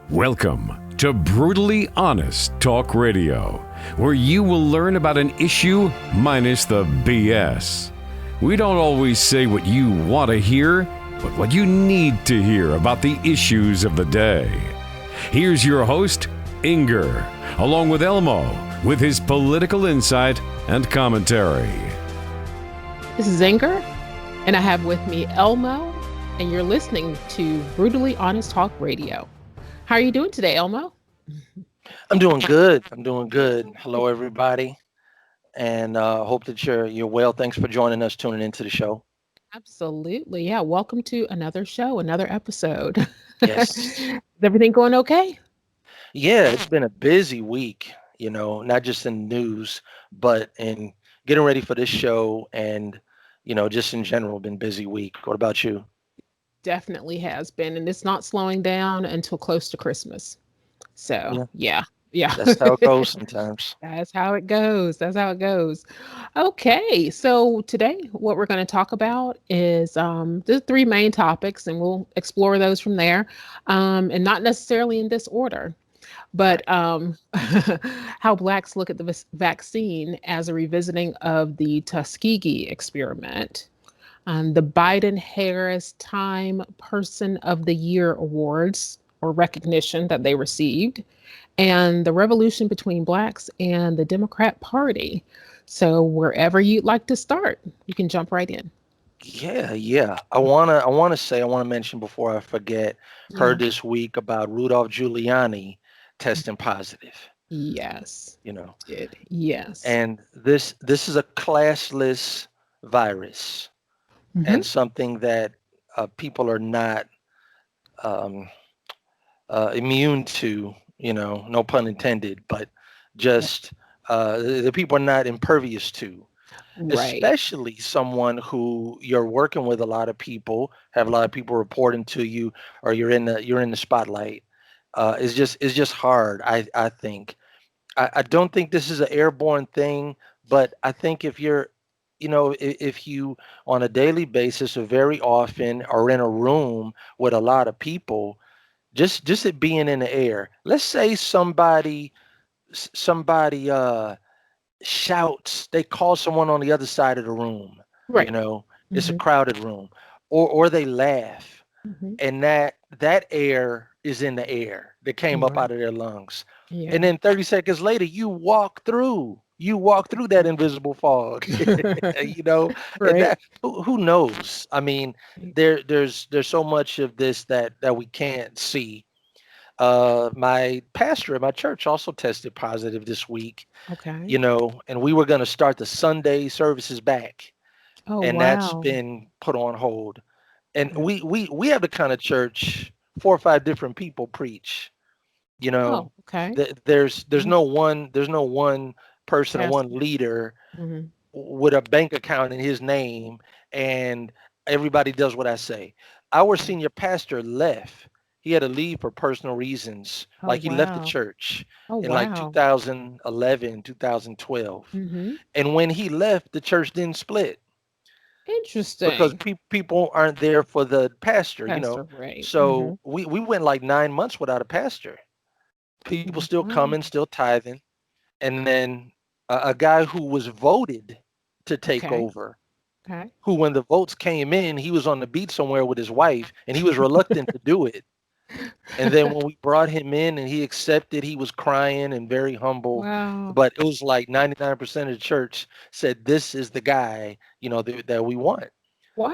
Welcome to Brutally Honest Talk Radio, where you will learn about an issue minus the BS. We don't always say what you want to hear, but what you need to hear about the issues of the day. Here's your host, Inger, along with Elmo, with his political insight and commentary. This is Inger, and I have with me Elmo, and you're listening to Brutally Honest Talk Radio. How are you doing today, Elmo? I'm doing good. Hello, everybody, and hope that you're well. Thanks for joining us, tuning into the show. Absolutely. Yeah. Welcome to another show, another episode. Yes. Is everything going okay? Yeah, it's been a busy week, not just in news, but in getting ready for this show and, just in general, been busy week. What about you? Definitely has been, and it's not slowing down until close to Christmas. So, Yeah, yeah. that's how it goes sometimes. That's how it goes. That's how it goes. Okay, so today what we're going to talk about is the three main topics, and we'll explore those from there, and not necessarily in this order, but Right. how Blacks look at the vaccine as a revisiting of the Tuskegee experiment, the Biden Harris Time Person of the Year awards or recognition that they received, and the revolution between Blacks and the Democrat Party. So wherever you'd like to start, you can jump right in. Yeah. I wanna mention before I forget, Yeah. heard this week about Rudolph Giuliani testing positive, Yes. you know. Did. Yes. And this is a classless virus Hmm. and something that people are not um, immune to, no pun intended, but Yeah. just the people are not impervious to, Right. especially someone who you're working with a lot of people, have a lot of people reporting to you, or you're in the spotlight. It's just hard. I think. I don't think this is an airborne thing, but I think if you're, if you on a daily basis or very often are in a room with a lot of people, just it being in the air. Let's say somebody shouts, they call someone on the other side of the room, you Right. know, it's a Hmm. crowded room, or they laugh, Hmm. and that air is in the air that came up Right. out of their lungs, and Yeah. then 30 seconds later you walk through that invisible fog. you know and Right. that who knows. I mean, there's so much of this that we can't see. My pastor at my church also tested positive this week, Okay. and we were going to start the Sunday services back, Oh, and that's wow. been put on hold. And Okay. we have the kind of church 4 or 5 different people preach. You know, Oh, okay. there's Mhm. no one person or one Pastor. leader Hmm. with a bank account in his name, and everybody does what I say. Our Okay. senior pastor left. He had to leave for personal reasons. Oh, Like, he left the wow. church Oh, in like wow. 2011, 2012. Hmm. And when he left, the church didn't split because Interesting. people aren't there for the pastor. Pastor, right. Hmm. So we went like 9 months without a pastor. People still Wow. coming, still tithing. And then a guy who was voted to take Okay. over, Okay. who, when the votes came in, he was on the beach somewhere with his wife, and he was reluctant to do it. And then when we brought him in and he accepted, he was crying and very humble. Wow. But it was like 99% of the church said, "This is the guy, that we want."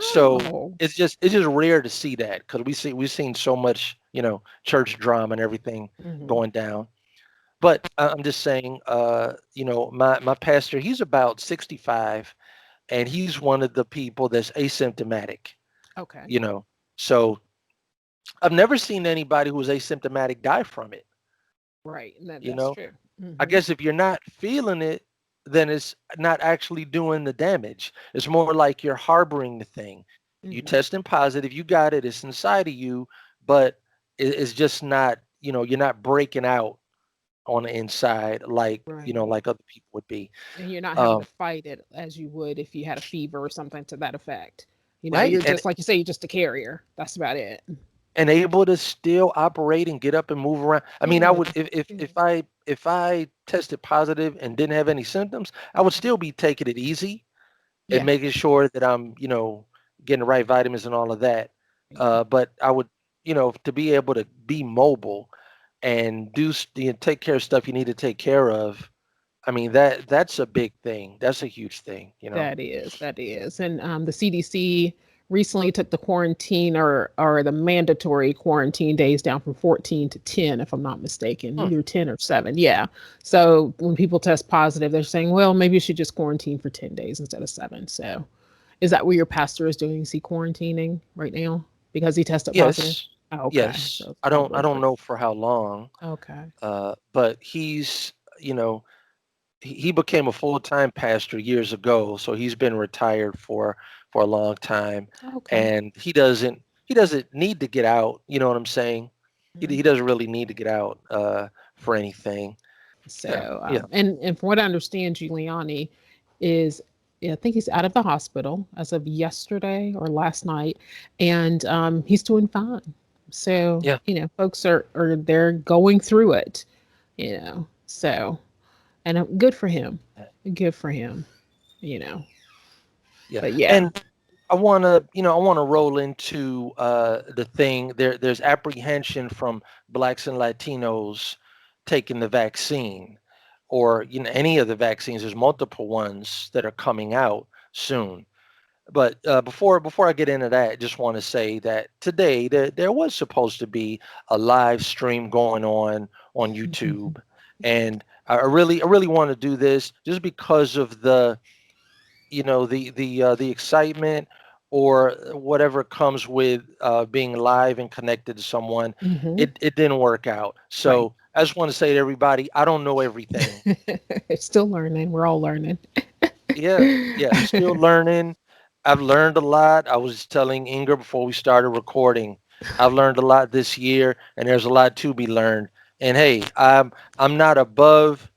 So Wow. it's just rare to see that, because we've seen so much, church drama and everything Hmm. going down. But I'm just saying, my pastor, he's about 65, and he's one of the people that's asymptomatic, Okay. you know. So I've never seen anybody who was asymptomatic die from it, Right. you That's know. true. I Hmm. guess if you're not feeling it, then it's not actually doing the damage. It's more like you're harboring the thing. You Hmm. testing positive, you got it, it's inside of you, but it's just not, you're not breaking out on the inside like, Right. like other people would be. And you're not having Um, to fight it as you would if you had a fever or something to that effect. right. You're And just like you say, you're just a carrier. That's about it. and able to still operate and get up and move around. I mean, I Yeah. would if Yeah. if I tested positive and didn't have any symptoms, I would still be taking it easy and Yeah. making sure that I'm, getting the right vitamins and all of that. But I would, to be able to be mobile and take care of stuff you need to take care of. I mean, that's a big thing. That's a huge thing. That is. And the CDC recently took the quarantine or the mandatory quarantine days down from 14 to 10, if I'm not mistaken, Hmm. either 10 or 7. Yeah. So when people test positive, they're saying, well, maybe you should just quarantine for 10 days instead of 7. So is that what your pastor is doing? Is he quarantining right now because he tested positive? Yes, Oh, okay. yes. So it's I probably don't for, know for how long, okay. but you know, he became a full-time pastor years ago, so he's been retired for a long time, Okay. and he doesn't need to get out. You know what I'm saying? He Mhm. doesn't really need to get out for anything. Yeah, So, yeah. and from what I understand, Giuliani is, I think he's out of the hospital as of yesterday or last night, and he's doing fine. So, Yeah. folks are they're going through it, So, and good for him, good for him, you know. Yeah. But yeah. And I wanna roll into the thing. There's apprehension from blacks and Latinos taking the vaccine, or any of the vaccines. There's multiple ones that are coming out soon. But before I get into that, I just want to say that today there was supposed to be a live stream going on YouTube, and I really want to do this just because of the excitement, or whatever comes with being live and connected to someone. Hmm. It didn't work out, Right. so I just want to say to everybody, I don't know everything. Still learning. We're all learning. Yeah, yeah, still learning. I've learned a lot. I was telling Inger before we started recording, I've learned a lot this year, and there's a lot to be learned. And hey, I'm not above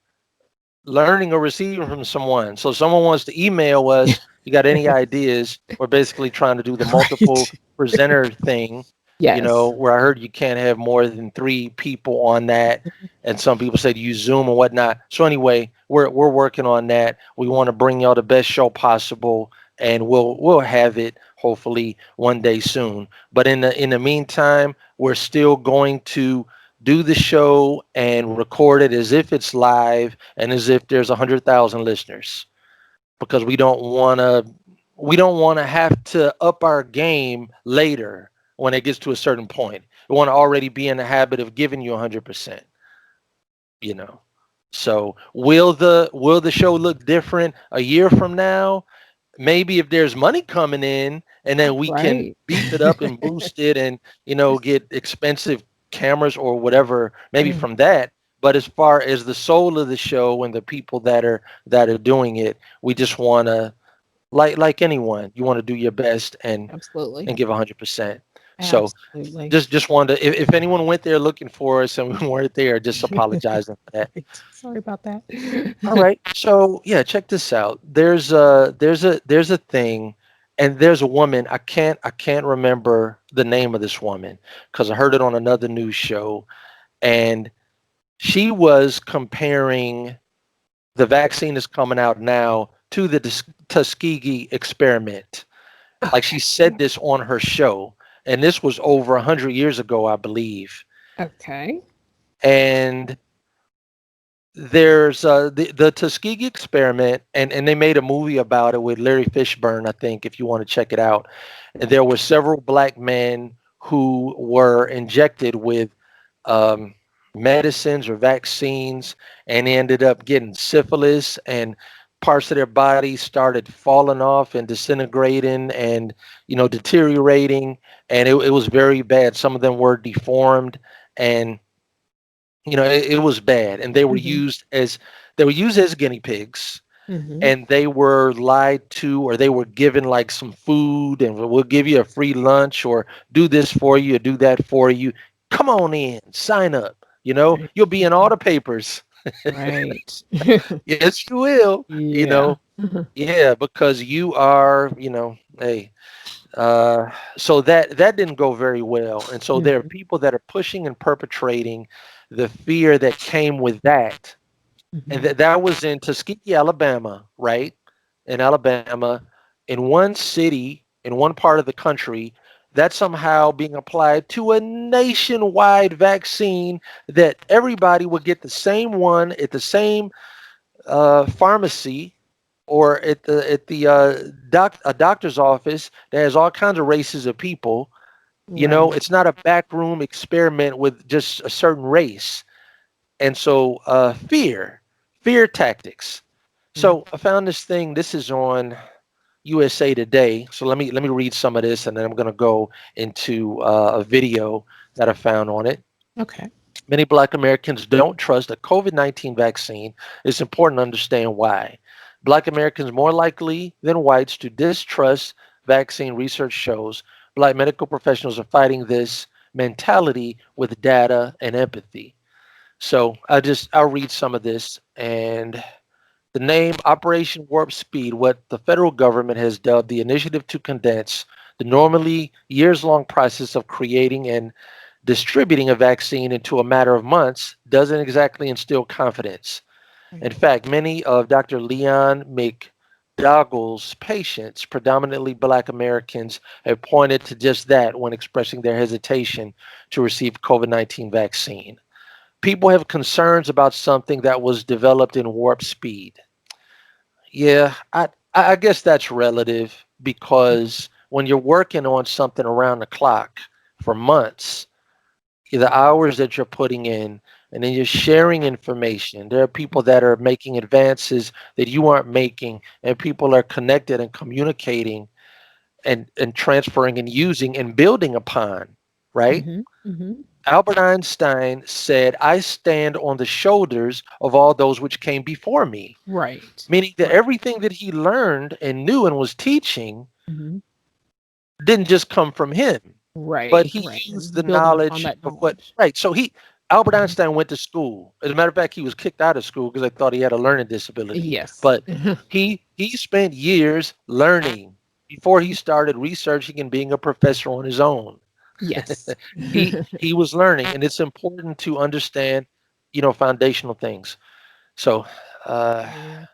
learning or receiving from someone. So if someone wants to email us, you got any ideas? We're basically trying to do the multiple Right. presenter thing, Yes. where I heard you can't have more than 3 people on that. And some people said use Zoom and whatnot. So anyway, we're working on that. We want to bring y'all the best show possible, and we'll have it hopefully one day soon. But in the meantime, we're still going to do the show and record it as if it's live and as if there's 100,000 listeners, because we don't want to have to up our game later when it gets to a certain point. We want to already be in the habit of giving you 100%, you know. So will the show look different a year from now? Maybe if there's money coming in, and then we can Right. beef it up and boost it, and get expensive cameras or whatever, maybe Mm, from that. But as far as the soul of the show and the people that are doing it, we just want to, like anyone, you want to do your best and absolutely. and give 100%. So Absolutely. just wanted to, if anyone went there looking for us and we weren't there, just apologizing for that. Right. Sorry about that. All right. So yeah, check this out. There's a thing, and there's a woman. I can't remember the name of this woman because I heard it on another news show, and she was comparing the vaccine that's coming out now to the Tuskegee experiment. Like, she Okay. said this on her show, and this was over 100 years ago, I believe. Okay. And there's the Tuskegee experiment, and they made a movie about it with Larry Fishburne, I think, if you want to check it out. And there were several black men who were injected with um, medicines or vaccines, and they ended up getting syphilis, and parts of their body started falling off and disintegrating and deteriorating, and it was very bad. Some of them were deformed, and it was bad, and Hmm. they were used as guinea pigs, Hmm. and they were lied to, or they were given like some food, and we'll give you a free lunch, or do this for you, or do that for you. Come on in, sign up. Right. You'll be in all the papers. Right. Yes, you will. Yeah. Yeah, because you are, hey, So that didn't go very well, and so there are Mhm, people that are pushing and perpetrating the fear that came with that, and mhm. that was in Tuskegee, Alabama, right? In Alabama, in one city, in one part of the country, that's somehow being applied to a nationwide vaccine that everybody would get the same one at the same pharmacy or at the a doctor's office that has all kinds of races of people. You know, Right. it's not a backroom experiment with just a certain race. And so fear tactics. Mhm. So I found this thing. This is on USA Today. So let me read some of this, and then I'm going to go into a video that I found on it. Okay. Many Black Americans don't trust a COVID-19 vaccine. It's important to understand why. Black Americans more likely than whites to distrust vaccine. Research shows Black medical professionals are fighting this mentality with data and empathy. So I'll read some of this. And the name Operation Warp Speed, what the federal government has dubbed the initiative to condense the normally years long process of creating and distributing a vaccine into a matter of months, doesn't exactly instill confidence. In Right. fact, many of Dr. Leon McDougall's patients, predominantly Black Americans, have pointed to just that when expressing their hesitation to receive COVID-19 vaccine. People have concerns about something that was developed in warp speed. Yeah, I guess that's relative because when you're working on something around the clock for months, the hours that you're putting in, and then you're sharing information. There are people that are making advances that you aren't making, and people are connected and communicating and transferring and using and building upon, right? Mhm, mhm. Albert Einstein said, I stand on the shoulders of all those which came before me, Right. meaning that Right. everything that he learned and knew and was teaching Mhm. didn't just come from him, but Right. he Right. used the And building upon knowledge that of what, knowledge. right. So Albert Mhm. Einstein went to school. As a matter of fact, he was kicked out of school because they thought he had a learning disability. Yes. But he spent years learning before he started researching and being a professor on his own. Yes. He was learning, and it's important to understand, foundational things. So, uh, Yeah.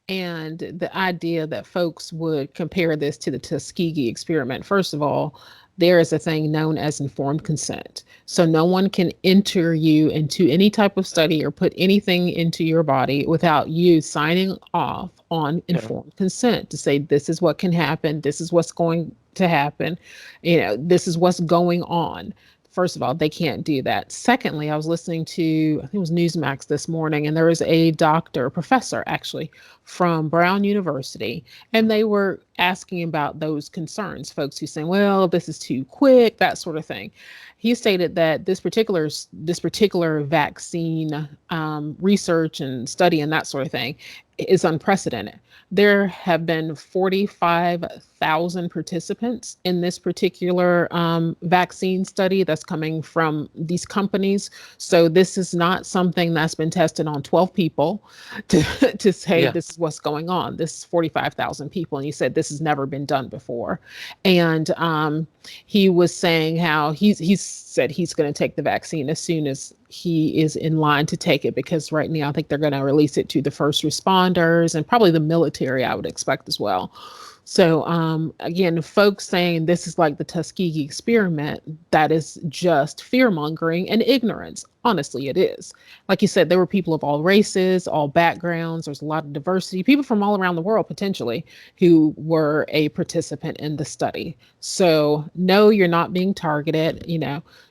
And the idea that folks would compare this to the Tuskegee experiment, first of all, there is a thing known as informed consent. So no one can enter you into any type of study or put anything into your body without you signing off on yeah, informed consent to say, this is what can happen, this is what's going to happen, this is what's going on. First of all, they can't do that. Secondly, I was listening to, I think it was Newsmax this morning, and there was a doctor, a professor actually, from Brown University, and they were asking about those concerns, folks who saying, well, this is too quick, that sort of thing. He stated that this particular vaccine research and study and that sort of thing is unprecedented. There have been 45,000 participants in this particular vaccine study that's coming from these companies. So this is not something that's been tested on 12 people to, to say yeah, this is what's going on. This is 45,000 people. And you said this has never been done before. And he was saying how he's said he's going to take the vaccine as soon as he is in line to take it, because right now I think they're going to release it to the first responders and probably the military, I would expect as well. So again, folks saying this is like the Tuskegee experiment, that is just fear mongering and ignorance. Honestly, it is. Like you said, there were people of all races, all backgrounds. There's a lot of diversity, people from all around the world potentially who were a participant in the study. So no, you're not being targeted.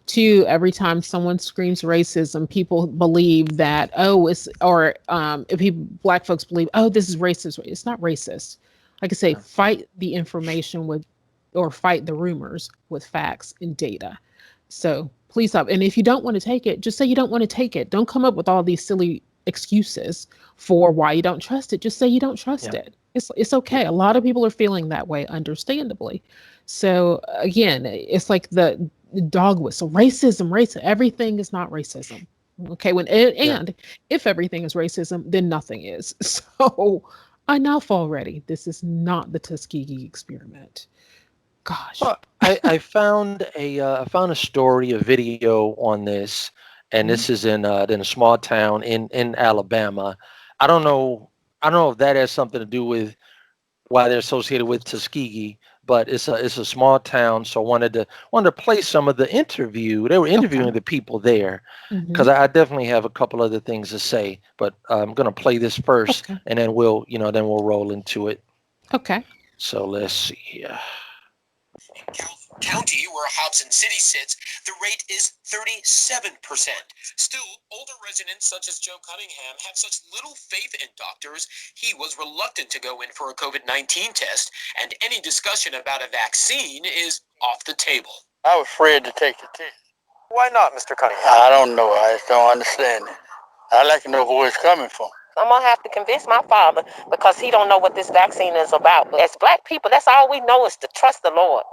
Two, every time someone screams racism, people believe that, oh, it's, or if people, black folks believe, oh, this is racist. It's not racist. Like I say, yeah, fight the information with, or fight the rumors with facts and data. So please stop. And if you don't want to take it, just say you don't want to take it. Don't come up with all these silly excuses for why you don't trust it. Just say you don't trust yeah, it. It's okay. A lot of people are feeling that way, understandably. So again, it's like the dog whistle, racism, everything is not racism. Okay, when yeah. and if everything is racism, then nothing is. So enough already. This is not the Tuskegee experiment. Gosh. So I found a story, a video on this, and Mhm. this is in a small town in Alabama. I don't know. I don't know if that has something to do with why they're associated with Tuskegee, but it's a small town. So I wanted to play some of the interview. They were Okay. interviewing the people there because Hmm. I definitely have a couple other things to say. But I'm gonna play this first, Okay. and then we'll roll into it. Okay. So let's see here. County where Hobson City sits, the rate is 37%. Still, older residents such as Joe Cunningham have such little faith in doctors, he was reluctant to go in for a COVID-19 test, and any discussion about a vaccine is off the table. I was afraid to take the test. Why not, Mr. Cunningham? I don't know. I just don't understand it. I'd like to know where it's coming from. I'm gonna have to convince my father because he don't know what this vaccine is about. But as black people, that's all we know is to trust the Lord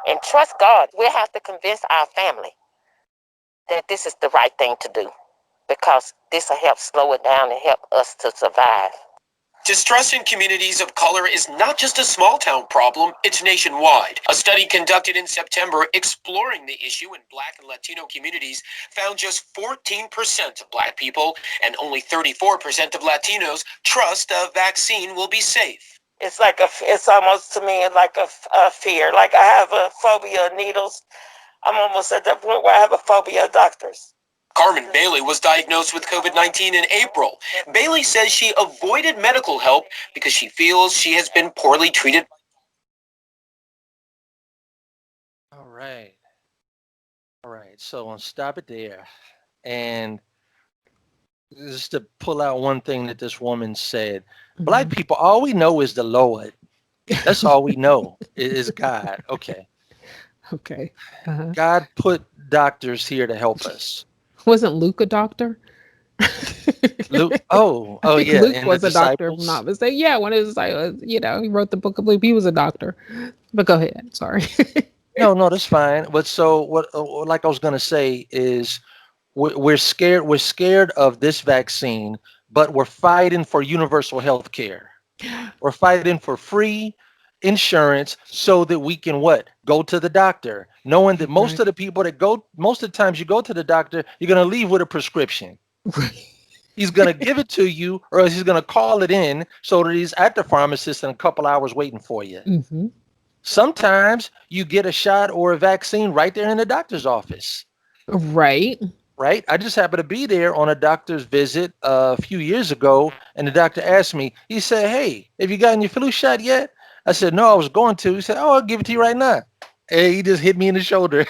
and trust God. We have to convince our family that this is the right thing to do because this will help slow it down and help us to survive. Distrust in communities of color is not just a small town problem, it's nationwide. A study conducted in September exploring the issue in Black and Latino communities found just 14% of Black people and only 34% of Latinos trust a vaccine will be safe. It's almost to me like a fear. Like I have a phobia of needles. I'm almost at that point where I have a phobia of doctors. Carmen Bailey was diagnosed with COVID-19 in April. Bailey says she avoided medical help because she feels she has been poorly treated. All right. All right. So I'll stop it there. And just to pull out one thing that this woman said, Black Mhm. people, all we know is the Lord. That's all we know is God. Okay. Okay. Uh-huh. God put doctors here to help us. Wasn't Luke a doctor? Luke, I oh think yeah, Luke and the was a doctor, if I'm disciples. not mistaken. Yeah, one of his disciples, he wrote the book of Luke. He was a doctor. But go ahead. Sorry. No, that's fine. But so what? Like I was gonna say is, we're scared. We're scared of this vaccine, but we're fighting for universal health care. We're fighting for free insurance so that we can what? Go to the doctor, knowing that most Right. of the people that go, most of the times you go to the doctor, you're gonna leave with a prescription. Right. He's gonna give it to you, or else he's gonna call it in so that he's at the pharmacist in a couple hours waiting for you. Hmm. Sometimes you get a shot or a vaccine right there in the doctor's office. Right. Right? I just happened to be there on a doctor's visit a few years ago, and the doctor asked me, he said, "Hey, have you gotten your flu shot yet?" I said, "No, I was going to." He said, "Oh, I'll give it to you right now." And he just hit me in the shoulder.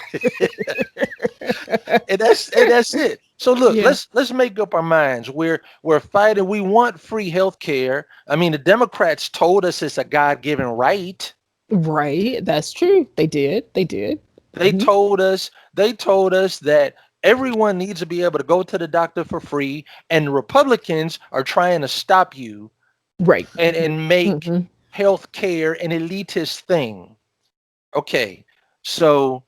And that's it. So look, Yeah. let's make up our minds. We're fighting. We want free health care. I mean, the Democrats told us it's a God-given right. Right. That's true. They did. They did. They Hmm. told us they told us that everyone needs to be able to go to the doctor for free, and the Republicans are trying to stop you Right. and make Hmm. health care an elitist thing. Okay. So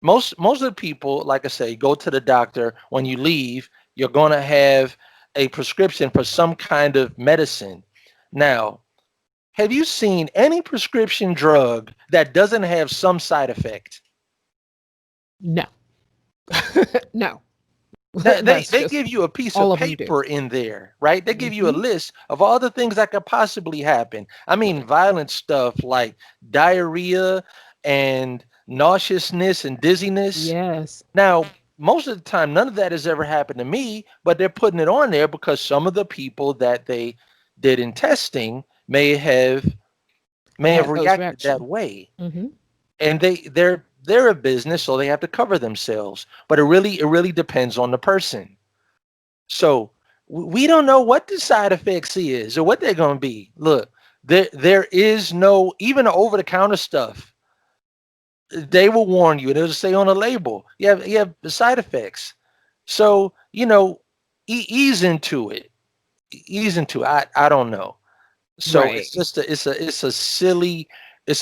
most of the people, like I say, go to the doctor. When you leave, you're going to have a prescription for some kind of medicine. Now, have you seen any prescription drug that doesn't have some side effect? No. No. They That's they just give you a piece of all of them do. paper in there, right? They give you a Hmm. list of all the things that could possibly happen. I mean, violent stuff like diarrhea and nauseousness and dizziness. Yes. Now, most of the time, none of that has ever happened to me, but they're putting it on there because some of the people that they did in testing may have Had those reacted that reaction. way, Hmm. and they're a business, so they have to cover themselves. But it really depends on the person. So we don't know what the side effects is or what they're going to be. Look, there is no, even over the counter stuff. They will warn you, and it'll say on the label, you have the side effects. So ease into it. Ease into it. I don't know. So Right. it's just it's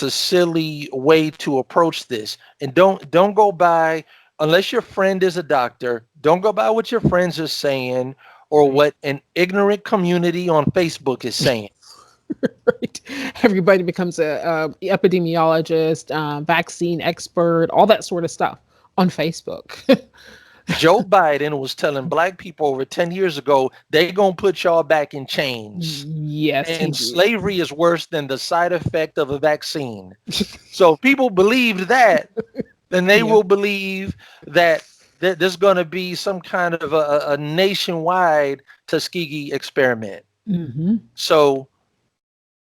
a silly way to approach this. And don't go by, unless your friend is a doctor, don't go by what your friends are saying or Right. what an ignorant community on Facebook is saying. Right? Everybody becomes a epidemiologist, vaccine expert, all that sort of stuff on Facebook. Joe Biden was telling black people over 10 years ago, they gonna put y'all back in chains. Yes, he And did. slavery is worse than the side effect of a vaccine. So if people believed that, then they Yeah. will believe that there's going to be some kind of a nationwide Tuskegee experiment. Hmm. So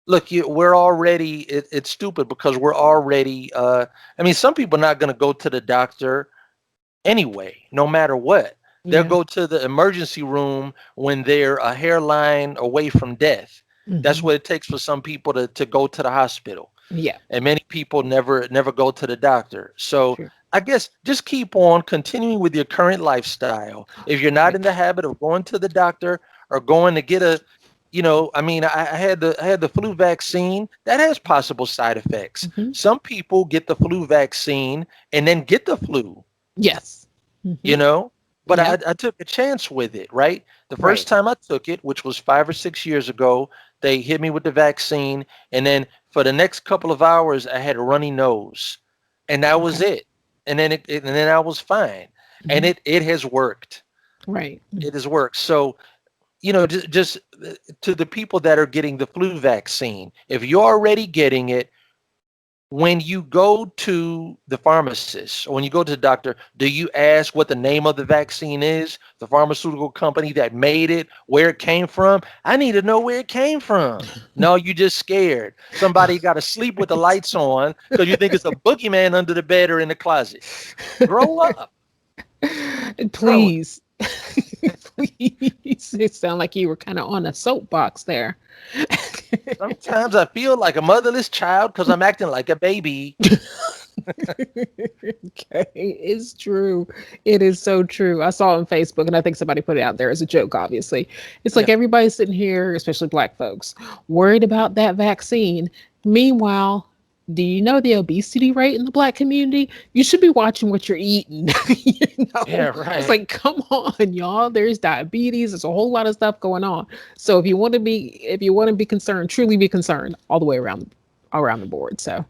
look, we're already, it's stupid because we're already, I mean, some people are not going to go to the doctor anyway, no matter what. They'll Yeah. go to the emergency room when they're a hairline away from death. That's Hmm. what it takes for some people to go to the hospital. Yeah. And many people never go to the doctor. So Sure. I guess just keep on continuing with your current lifestyle. If you're not Right. in the habit of going to the doctor or going to get a, I mean, I had the flu vaccine that has possible side effects. Hmm. Some people get the flu vaccine and then get the flu, Yes. you Hmm. know, but I, Yep. I took a chance with it, right? The first Right. time I took it, which was 5 or 6 years ago, they hit me with the vaccine. And then for the next couple of hours, I had a runny nose and that was Okay. it. And then and then I was fine. And Hmm. it has worked. Right. It has worked. So, just to the people that are getting the flu vaccine, if you're already getting it, when you go to the pharmacist or when you go to the doctor, do you ask what the name of the vaccine is, the pharmaceutical company that made it, where it came from? I need to know where it came from. No, you just scared. Somebody got to sleep with the lights on because you think it's a boogeyman under the bed or in the closet. Grow up. Grow up. Please. Please. It sounded like you were kind of on a soapbox there. Sometimes I feel like a motherless child because I'm acting like a baby. Okay, it's true. It is so true. I saw it on Facebook, and I think somebody put it out there as a joke, obviously. It's like Yeah. everybody's sitting here, especially Black folks, worried about that vaccine. Meanwhile, do you know the obesity rate in the Black community? You should be watching what you're eating. Yeah, It's right. like, come on, y'all. There's diabetes. There's a whole lot of stuff going on. So if you want to be concerned, truly be concerned all the way around the board. So,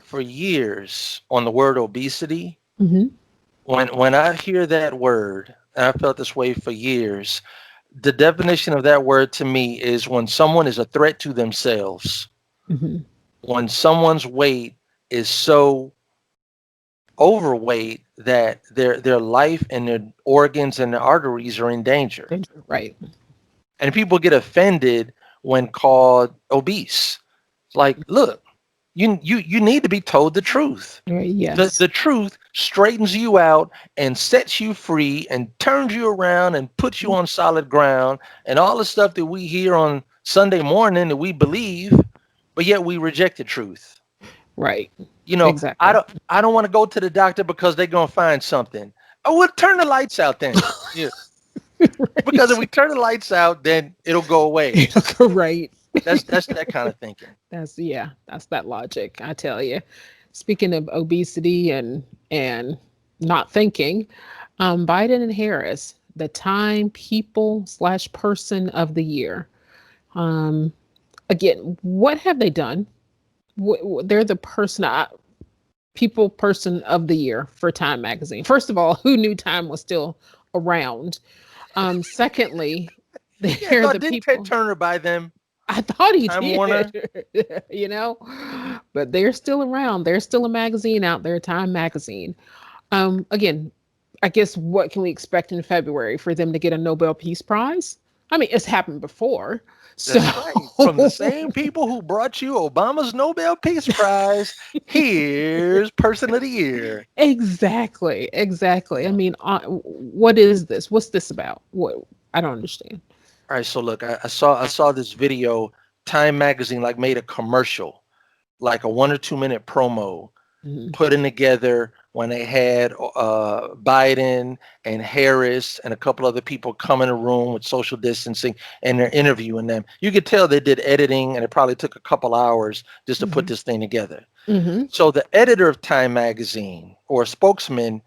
For years on the word obesity, mhm. when I hear that word, and I felt this way for years, the definition of that word to me is when someone is a threat to themselves, Mhm. when someone's weight is so overweight that their life and their organs and their arteries are in danger. Right. And people get offended when called obese. It's like, look, you need to be told the truth. The Yes. the truth straightens you out and sets you free and turns you around and puts you on solid ground and all the stuff that we hear on Sunday morning that we believe, but yet we reject the truth. Right. I Exactly. don't want to go to the doctor because they're gonna find something. Oh, we'll turn the lights out then. Yeah, because if Right. we turn the lights out, then it'll go away. Right. That's that kind of thinking. That's that logic, I tell you. Speaking of obesity and not thinking, Biden and Harris, the Time People slash Person of the Year. Um, Again, what have they done? They're the people person of the year for Time magazine. First of all, who knew Time was still around? Secondly, Yeah, I they're thought the didn't Ted people. Turner buy them? I thought he Time Warner. did, you know, but they're still around. There's still a magazine out there, Time Magazine. Again, I guess what can we expect in February for them to get a Nobel Peace Prize? I mean, it's happened before. So That's right. From the same people who brought you Obama's Nobel Peace Prize, here's Person of the Year. exactly, exactly. I mean, what is this? What's this about? What I don't understand. All right, so look, I saw this video. Time Magazine like made a commercial, like a 1 or 2 minute promo, Mhm. putting together when they had Biden and Harris and a couple other people come in a room with social distancing and they're interviewing them. You could tell they did editing and it probably took a couple hours just to put Mhm. this thing together. Mhm. So the editor of Time Magazine or spokesman,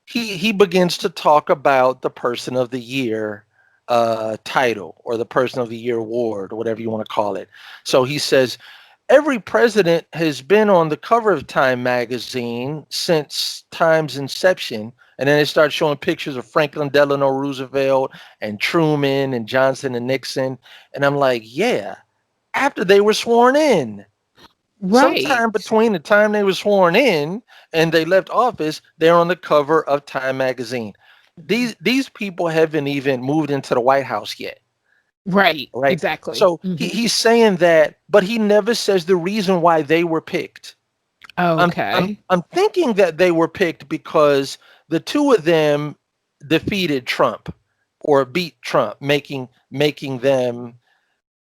he begins to talk about the person of the year title or the Person of the Year award or whatever you want to call it. So he says, every president has been on the cover of Time magazine since Time's inception. And then they start showing pictures of Franklin Delano Roosevelt and Truman and Johnson and Nixon. And I'm like, yeah, after they were sworn in. Right. Sometime between the time they were sworn in and they left office, they're on the cover of Time magazine. These people haven't even moved into the White House yet. Right. Right. Exactly. So he's saying that, but he never says the reason why they were picked. Okay. I'm thinking that they were picked because the two of them defeated Trump or beat Trump, making them,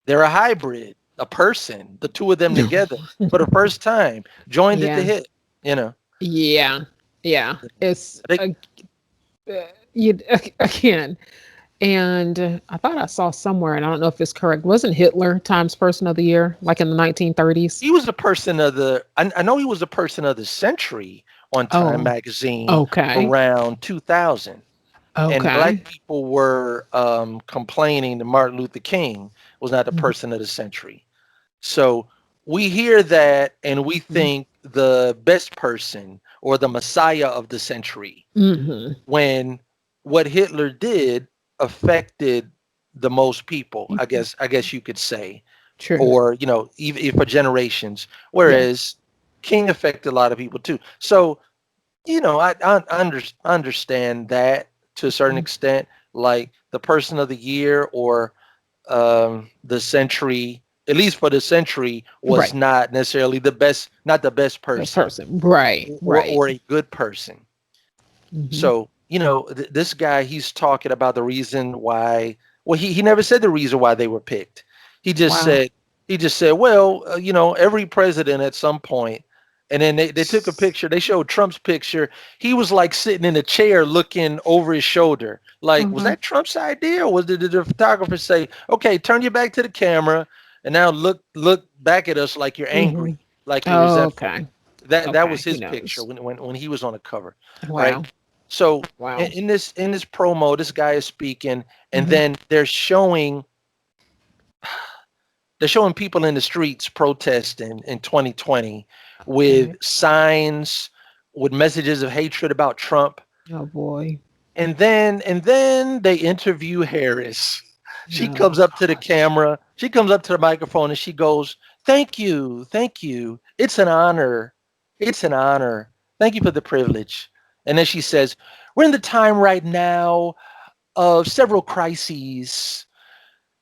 they're a hybrid, a person, the two of them together for the first time, joined at the Yeah. hip, you know. Yeah. Yeah. It's They, you again. And I thought I saw somewhere, and I don't know if it's correct. Wasn't Hitler Times Person of the Year, like in the 1930s? he was a person of the, I know he was a person of the century on Time Oh, magazine okay. around 2000. And black Okay. people were complaining that Martin Luther King was not the Mhm. person of the century. So we hear that and we Mhm. think the best person or the Messiah of the century, Mhm. when what Hitler did affected the most people, I Mhm. guess you could say, True. or even for generations, Yes. whereas King affected a lot of people too. So I understand that to a certain Mhm. extent, like the Person of the Year or the century, at least for the century, was Right. not necessarily not the best Best person person. Right. Right. or a good person. Mhm. So, this guy, he's talking about the reason why. Well, he never said the reason why they were picked. He just Wow. said, well, every president at some point, and then they took a picture. They showed Trump's picture. He was like sitting in a chair looking over his shoulder. Like, was Mhm. that Trump's idea? Or did the photographer say, okay, turn your back to the camera and now look back at us like you're Mhm. angry, like you're Oh, resentful? okay. That was Okay. Who his picture knows? when he was on the cover, right? Wow. So Wow. in this promo, this guy is speaking, and Mhm. then they're showing people in the streets protesting in 2020 with Okay. signs, with messages of hatred about Trump, Oh boy. and then they interview Harris. She Oh comes up to the gosh. camera, she comes up to the microphone, and she goes, thank you. It's an honor. It's an honor. Thank you for the privilege." And then she says, "We're in the time right now of several crises.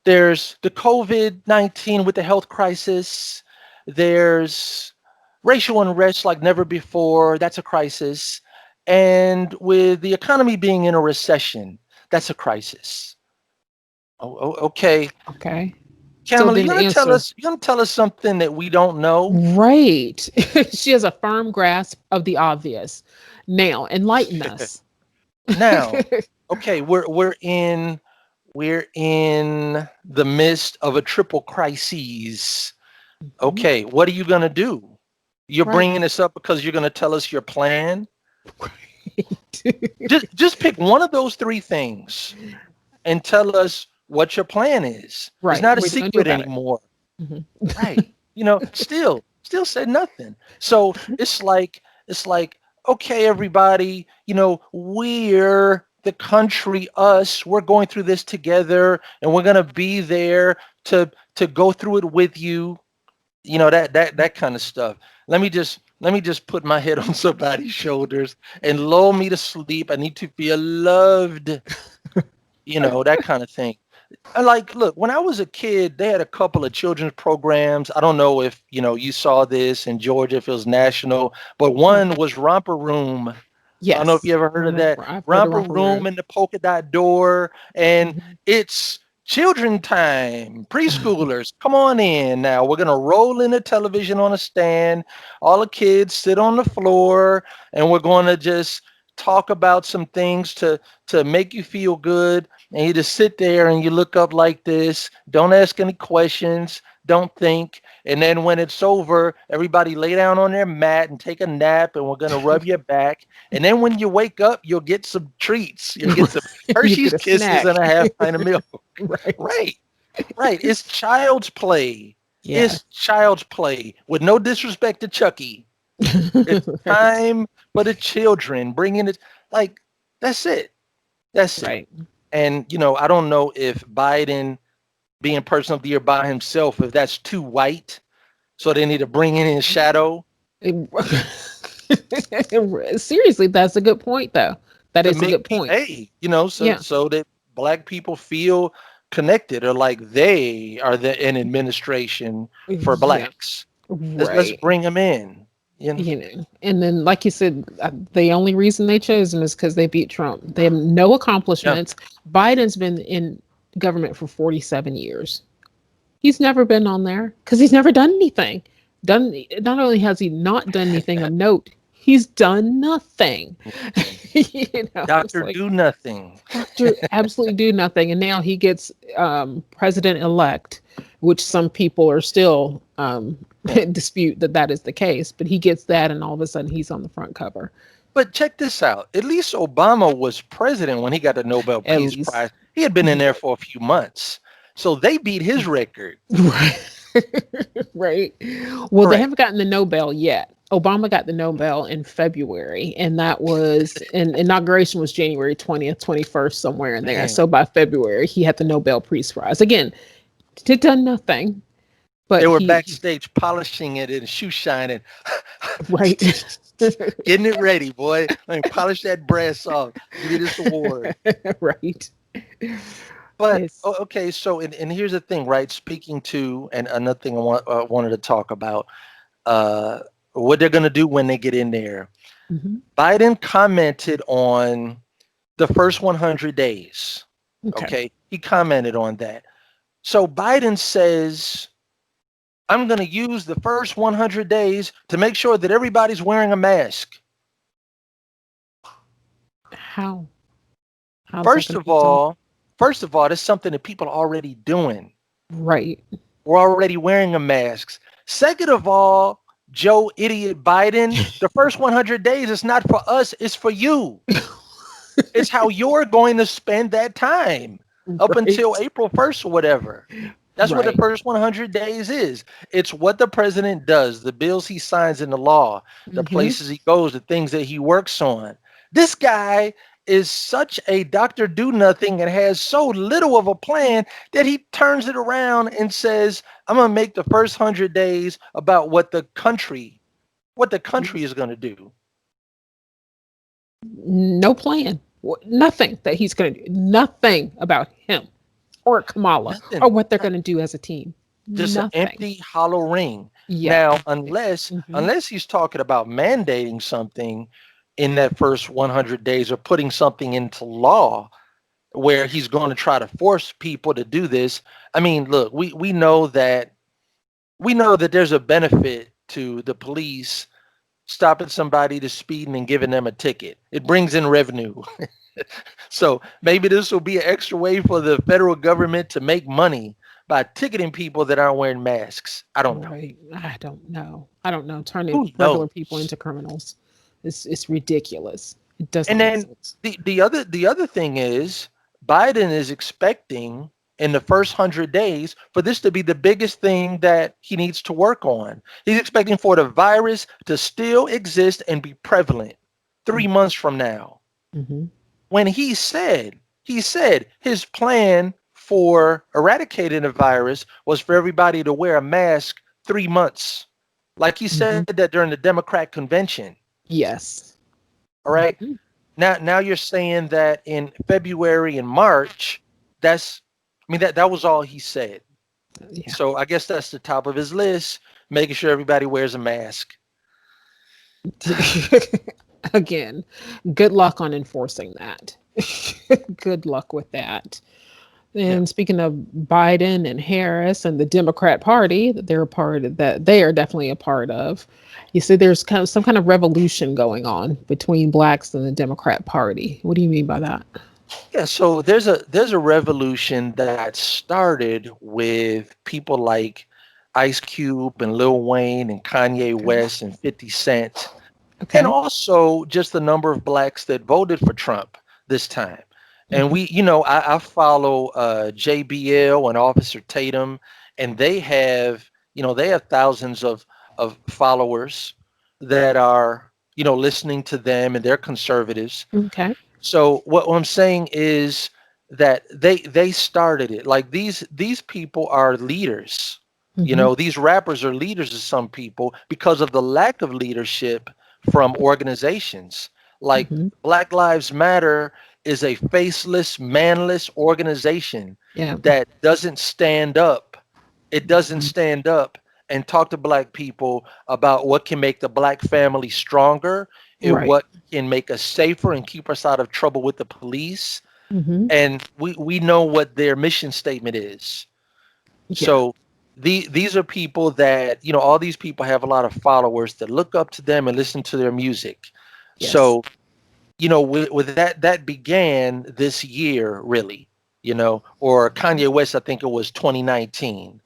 There's the COVID-19 with the health crisis. There's racial unrest like never before. That's a crisis. And with the economy being in a recession, that's a crisis." Okay. Okay. So Kamala, then answer. you gonna tell us something that we don't know? Right. She has a firm grasp of the obvious. Now, enlighten us. Now, okay, we're in the midst of a triple crisis. Mhm. Okay, what are you gonna do? You're Right. bringing this up because you're gonna tell us your plan? Right. Just pick one of those three things and tell us what your plan is. It's Right. not a What are you gonna do secret about it? anymore. Mhm. Right. Still said nothing. So it's like, okay, everybody, we're the country, us, we're going through this together and we're gonna be there to go through it with you. That kind of stuff. Let me just put my head on somebody's shoulders and lull me to sleep. I need to feel loved, that kind of thing. And like, look, when I was a kid, they had a couple of children's programs. I don't know if you saw this in Georgia, if it was national, but Right. one was Romper Room. I don't know if you Yes. ever heard of that. I've heard the Romper romper Room room. and the polka dot door, and Mhm. it's children time. Preschoolers, come on in now. We're gonna roll in the television on a stand. All the kids sit on the floor, and we're gonna just talk about some things to make you feel good. And you just sit there and you look up like this. Don't ask any questions. don't think. And then when it's over, everybody lay down on their mat and take a nap, and we're going to rub your back. And then when you wake up, you'll get some treats. You'll get some You Hershey's get a Kisses snack. and a half pint of milk. Right. Right. Right. It's child's play. Yeah. It's child's play with no disrespect to Chucky. It's Right. time for the children, bringing it. Like, that's it. That's it. Right. And, I don't know if Biden being person of the year by himself, if that's too white. So they need to bring in his shadow. Seriously, that's a good point, though. That to is a make good point. Hey, Yeah. so that black people feel connected, or like they are in administration for Yeah. blacks. Let's Right. bring them in. And then, like you said, the only reason they chose him is because they beat Trump. They have no accomplishments. Biden's been in government for 47 years. He's never been on there because he's never done anything. Not only has he not done anything of note, he's done nothing. Doctor do nothing. Doctor absolutely do nothing. And now he gets president-elect, which some people are still dispute that is the case. But he gets that, and all of a sudden he's on the front cover. But check this out. At least Obama was president when he got the Nobel Peace Prize. He had been in there for a few months. So they beat his record. Right. Right. Well, they haven't gotten the Nobel yet. Obama got the Nobel in February, and that was, and inauguration was January 20th, 21st, somewhere in there. Man. So by February, he had the Nobel Peace Prize. Again, he done nothing. But they were backstage polishing it and shoe shining. Right. Getting it ready, boy. Let me polish that brass off. Give me this award. Right. But okay, so and here's the thing, right? Speaking to, and another thing I wanted to talk about, what they're gonna do when they get in there. Mm-hmm. Biden commented on the first 100 days. Okay, he commented on that. So Biden says, I'm gonna use the first 100 days to make sure that everybody's wearing a mask. How? First of all, that's something that people are already doing. Right. We're already wearing a masks. Second of all, Joe idiot Biden, the first 100 days is not for us, it's for you. It's how you're going to spend that time up until April 1st or whatever. That's what the first 100 days is. It's what the president does, the bills he signs into law, the places he goes, the things that he works on. This guy is such a Dr. Do Nothing and has so little of a plan that he turns it around and says, I'm going to make the first 100 days about what the country is going to do. No plan. Nothing that he's going to do. Nothing about him or Kamala or what they're going to do as a team. Just Nothing. an empty hollow ring. Yeah. Now, unless he's talking about mandating something in that first 100 days or putting something into law where he's going to try to force people to do this. I mean, look, we know that there's a benefit to the police stopping somebody to speeding and giving them a ticket. It brings in revenue. So maybe this will be an extra way for the federal government to make money by ticketing people that aren't wearing masks. I don't know. Right. I don't know. Turning regular people into criminals. It's ridiculous. It doesn't make sense. The other thing is Biden is expecting in the first 100 days for this to be the biggest thing that he needs to work on. He's expecting for the virus to still exist and be prevalent 3 months from now. Mm-hmm. When he said his plan for eradicating the virus was for everybody to wear a mask 3 months. Like he said that during the Democrat convention. Yes. All right. Now you're saying that in February and March, that was all he said. Yeah. So I guess that's the top of his list, making sure everybody wears a mask. Again, good luck on enforcing that. Good luck with that. And speaking of Biden and Harris and the Democrat Party that they are definitely a part of, you see there's kind of some kind of revolution going on between blacks and the Democrat Party. What do you mean by that? Yeah, so there's a revolution that started with people like Ice Cube and Lil Wayne and Kanye Okay. West and 50 Cent, and Okay. also just the number of blacks that voted for Trump this time. And Mhm. I follow JBL and Officer Tatum, and they have thousands of followers that are listening to them, and they're conservatives. Okay. So what I'm saying is that they started it. Like these people are leaders. Mhm. These rappers are leaders to some people because of the lack of leadership from organizations. Like Mhm. Black Lives Matter is a faceless, manless organization Yeah. that doesn't stand up. It doesn't Mhm. stand up and talk to black people about what can make the black family stronger and Right. what can make us safer and keep us out of trouble with the police. Mhm. And we know what their mission statement is. Yeah. So these are people that, all these people have a lot of followers that look up to them and listen to their music. Yes. So, with that began this year, really, or Kanye West, I think it was 2019.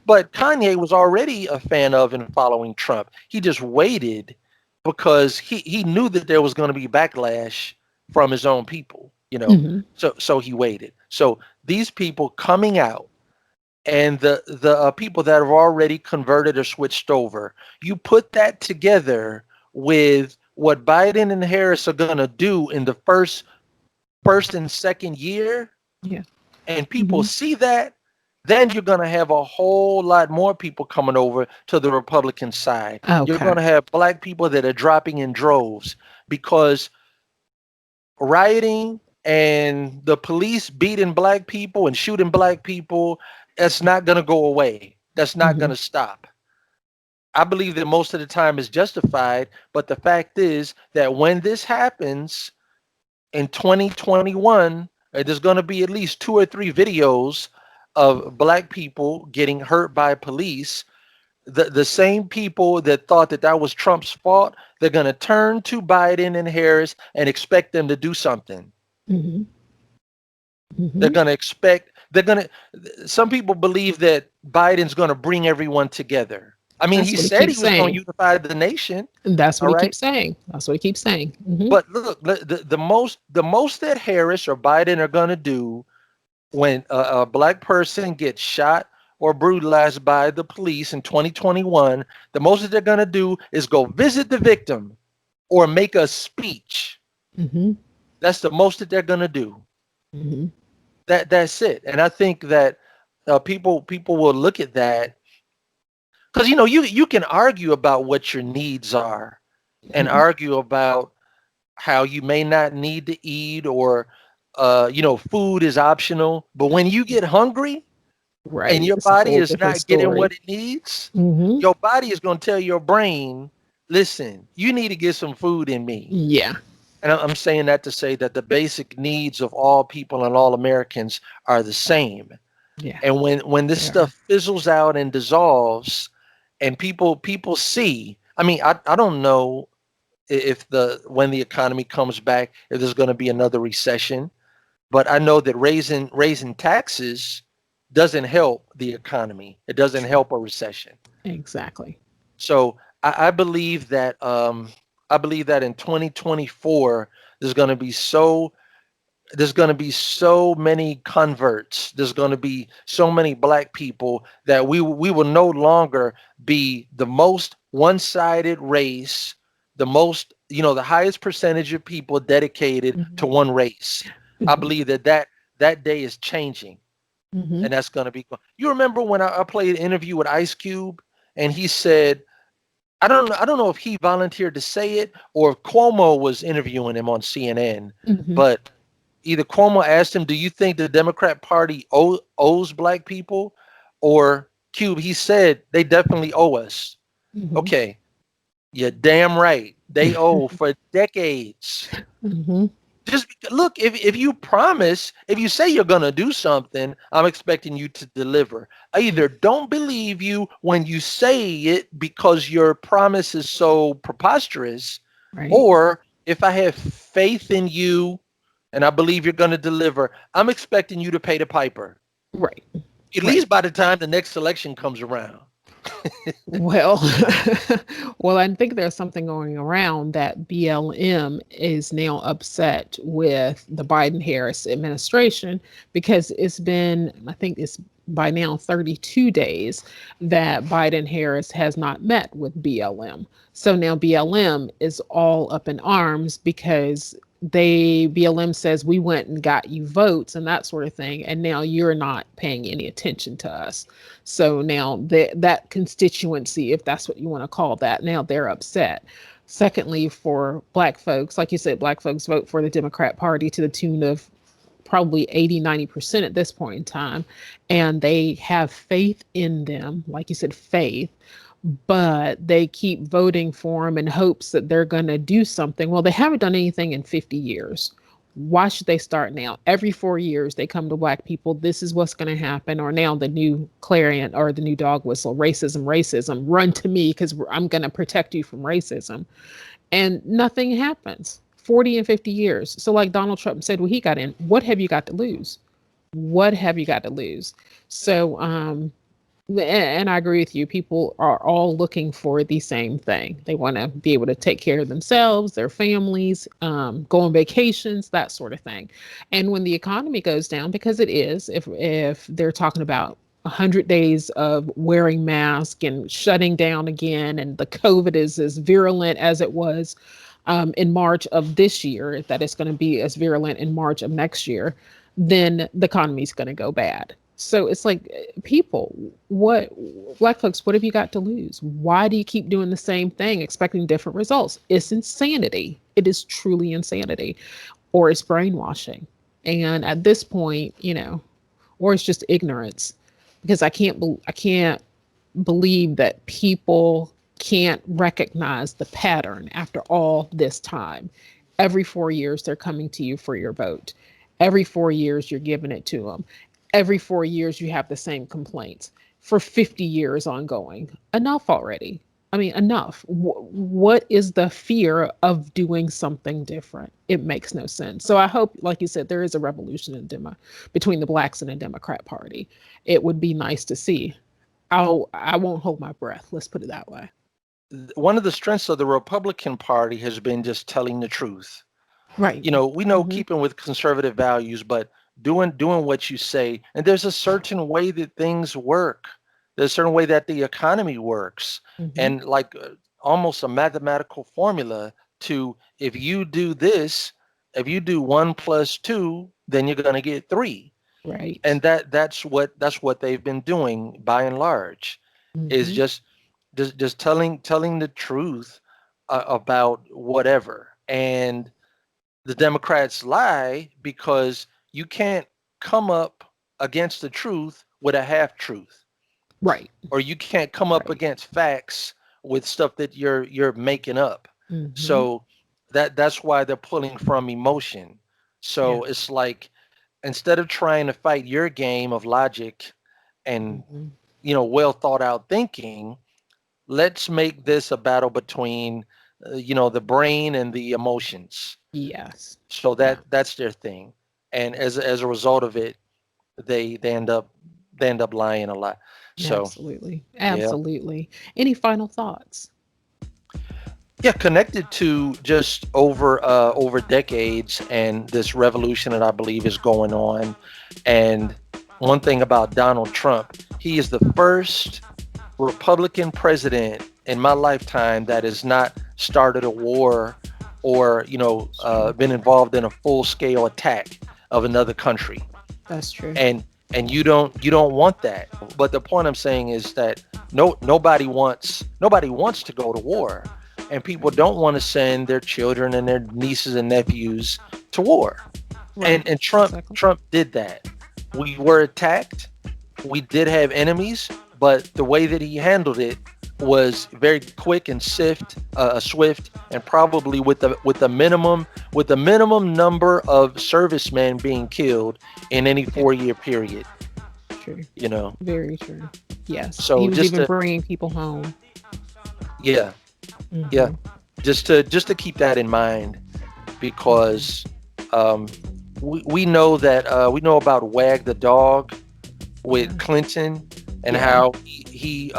But Kanye was already a fan of and following Trump. He just waited because he knew that there was going to be backlash from his own people, Mhm. So he waited. So these people coming out and the people that have already converted or switched over, you put that together with what Biden and Harris are going to do in the first and second year, Yeah. and people Mhm. see that, then you're going to have a whole lot more people coming over to the Republican side. You're Okay. going to have black people that are dropping in droves because rioting and the police beating black people and shooting black people, that's not going to go away. That's not going Mhm. to stop. I believe that most of the time is justified, but the fact is that when this happens in 2021, there's going to be at least 2 or 3 videos of black people getting hurt by police. The same people that thought that that was Trump's fault, they're going to turn to Biden and Harris and expect them to do something. Mhm. They're Mhm. going to expect, some people believe that Biden's going to bring everyone together. I mean, That's he what he said he keeps was going to saying. unify the nation. And that's what All he right. keeps saying. That's what he keeps saying. Mhm. But look, the most that Harris or Biden are going to do when a black person gets shot or brutalized by the police in 2021, the most that they're going to do is go visit the victim or make a speech. Mhm. That's the most that they're going to do. Mhm. That's it. And I think that people will look at that because you can argue about what your needs are and Mhm. argue about how you may not need to eat, or food is optional, but when you get hungry and Right. your It's a body whole is different not getting story. what it needs, Mhm. your body is going to tell your brain, listen, you need to get some food in me. Yeah. And I'm saying that to say that the basic needs of all people and all Americans are the same. Yeah. And when this They are. stuff fizzles out and dissolves, and people see, I mean, I don't know if when the economy comes back, if there's going to be another recession. But I know that raising taxes doesn't help the economy. It doesn't True. help a recession. Exactly. So I believe that in 2024 there's going to be so there's going to be so many converts. There's going to be so many black people that we will no longer be the most one-sided race, the highest percentage of people dedicated to Mhm. one race. I Mhm. believe that day is changing, Mhm. and that's going to be. You remember when I played an interview with Ice Cube, and he said, I don't know if he volunteered to say it or if Cuomo was interviewing him on CNN, Mhm. but either Cuomo asked him, "Do you think the Democrat Party owes black people?" Or Cube, he said, "They definitely owe us." Mhm. Okay, you're damn right. They owe for decades. Mhm. Just look, if you promise, if you say you're gonna do something, I'm expecting you to deliver. I either don't believe you when you say it because your promise is so preposterous, Right. or if I have faith in you and I believe you're gonna deliver, I'm expecting you to pay the piper. Right. At Right. least by the time the next election comes around. Well, well, I think there's something going around that BLM is now upset with the Biden Harris administration because it's been, I think it's by now 32 days that Biden Harris has not met with BLM. So now BLM is all up in arms because BLM says we went and got you votes and that sort of thing, and now you're not paying any attention to us. So now that constituency, if that's what you want to call that, now they're upset. Secondly, for Black folks, like you said, Black folks vote for the Democrat Party to the tune of probably 80-90% at this point in time, and they have faith in them, like you said, faith, but they keep voting for them in hopes that they're going to do something. Well, they haven't done anything in 50 years. Why should they start now? Every 4 years, they come to Black people. This is what's going to happen. Or now the new clarion or the new dog whistle, racism, racism, run to me because I'm going to protect you from racism. And nothing happens. 40 and 50 years. So like Donald Trump said when he got in, what have you got to lose? What have you got to lose? So, and I agree with you. People are all looking for the same thing. They want to be able to take care of themselves, their families, go on vacations, that sort of thing. And when the economy goes down, because it is, if they're talking about 100 days of wearing masks and shutting down again, and the COVID is as virulent as it was in March of this year, that it's going to be as virulent in March of next year, then the economy is going to go bad. So it's like, people, Black folks, what have you got to lose? Why do you keep doing the same thing, expecting different results? It's insanity. It is truly insanity, or it's brainwashing. And at this point, or it's just ignorance, because I can't believe that people can't recognize the pattern after all this time. Every 4 years, they're coming to you for your vote. Every 4 years, you're giving it to them. Every 4 years, you have the same complaints for 50 years ongoing. Enough already. I mean, enough. What is the fear of doing something different? It makes no sense. So I hope, like you said, there is a revolution between the Blacks and the Democrat Party. It would be nice to see. I won't hold my breath. Let's put it that way. One of the strengths of the Republican Party has been just telling the truth. Right. We know keeping with conservative values, but doing what you say. And there's a certain way that things work. There's a certain way that the economy works. And like almost a mathematical formula to, if you do this, if you do 1 + 2, then you're going to get 3. Right. And that's what they've been doing by and large, is just telling the truth about whatever. And the Democrats lie because you can't come up against the truth with a half truth. Right. Or you can't come up against facts with stuff that you're making up. So that's why they're pulling from emotion. So it's like, instead of trying to fight your game of logic and well thought out thinking, let's make this a battle between the brain and the emotions. Yes. So that's their thing. And as a result of it, they end up lying a lot. So Absolutely. Any final thoughts? Yeah, connected to just over decades and this revolution that I believe is going on. And one thing about Donald Trump, he is the first Republican president in my lifetime that has not started a war or been involved in a full-scale attack of another country. That's true. And you don't want that. But the point I'm saying is that nobody wants to go to war, and people don't want to send their children and their nieces and nephews to war. Right. And Trump did that. We were attacked. We did have enemies, but the way that he handled it was very quick and swift, and probably with the minimum number of servicemen being killed in any 4-year period. True. Very true. Yes. So he was even bringing people home. Yeah. Yeah. Just to keep that in mind, because we know that we know about Wag the dog with Clinton and how he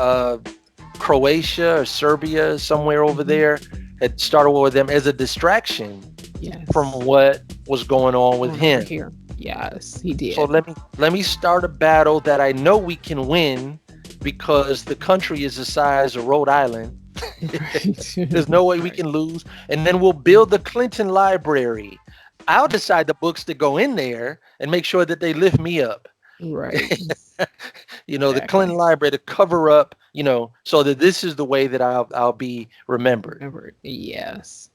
Croatia or Serbia, somewhere over there, had started war with them as a distraction from what was going on with him. Here. Yes, he did. So let me start a battle that I know we can win, because the country is the size of Rhode Island. There's no way we can lose. And then we'll build the Clinton Library. I'll decide the books that go in there and make sure that they lift me up. Right. The Clinton Library to cover up, so that this is the way that I'll be remembered. Yes.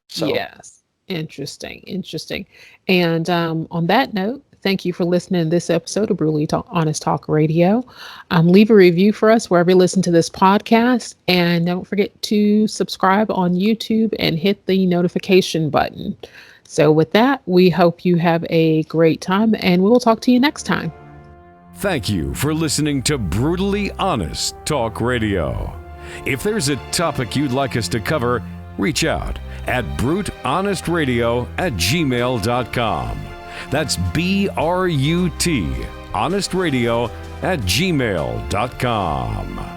So. Yes. Interesting. And on that note, thank you for listening to this episode of Brutally Honest Talk Radio. Leave a review for us wherever you listen to this podcast. And don't forget to subscribe on YouTube and hit the notification button. So with that, we hope you have a great time, and we'll talk to you next time. Thank you for listening to Brutally Honest Talk Radio. If there's a topic you'd like us to cover, reach out at bruthonest@gmail.com. That's BRUT, honestradio@gmail.com.